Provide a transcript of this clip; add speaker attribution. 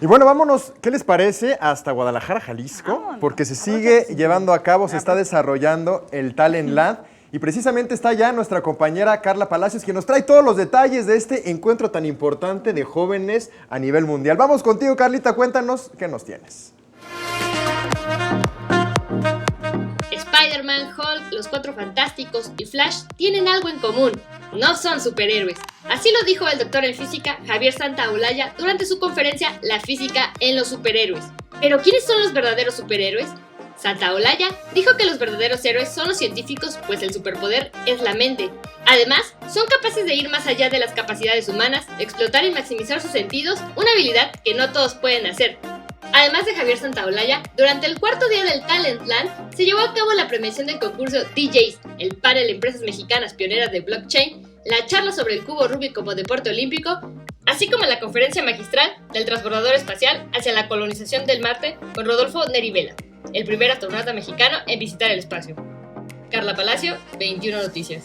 Speaker 1: Y bueno, vámonos, ¿qué les parece? Hasta Guadalajara, Jalisco, porque se sigue llevando a cabo, se está desarrollando el Talent Land. Y precisamente está ya nuestra compañera Carla Palacios, quien nos trae todos los detalles de este encuentro tan importante de jóvenes a nivel mundial. Vamos contigo, Carlita, cuéntanos qué nos tienes.
Speaker 2: Spider-Man, Hulk, los Cuatro Fantásticos y Flash tienen algo en común: no son superhéroes. Así lo dijo el doctor en física Javier Santaolalla durante su conferencia La física en los superhéroes. ¿Pero quiénes son los verdaderos superhéroes? Santaolalla dijo que los verdaderos héroes son los científicos, pues el superpoder es la mente. Además, son capaces de ir más allá de las capacidades humanas, explotar y maximizar sus sentidos, una habilidad que no todos pueden hacer. Además de Javier Santaolalla, durante el cuarto día del Talent Land se llevó a cabo la premiación del concurso DJs, el panel de empresas mexicanas pioneras de blockchain, la charla sobre el cubo Rubik como deporte olímpico, así como la conferencia magistral del transbordador espacial hacia la colonización del Marte con Rodolfo Neri Vela, el primer astronauta mexicano en visitar el espacio. Carla Palacio, 21 Noticias.